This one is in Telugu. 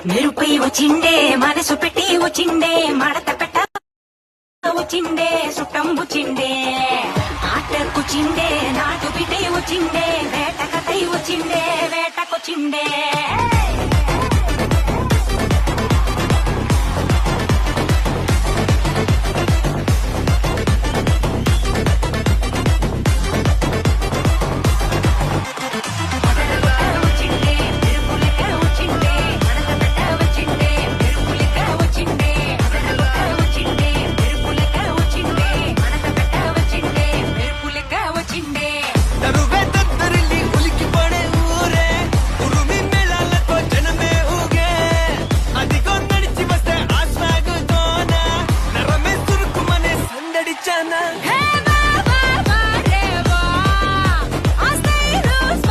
మెరుపై వచ్చిండే మనసు పెట్టి వచ్చిండే మడత పెట్ట వచ్చిండే సుట్టం వచ్చిండే ఆటకుచిండే నాటు బిడ్డే వచ్చిండే వేటకతై వచ్చిండే వేటకొచ్చిండే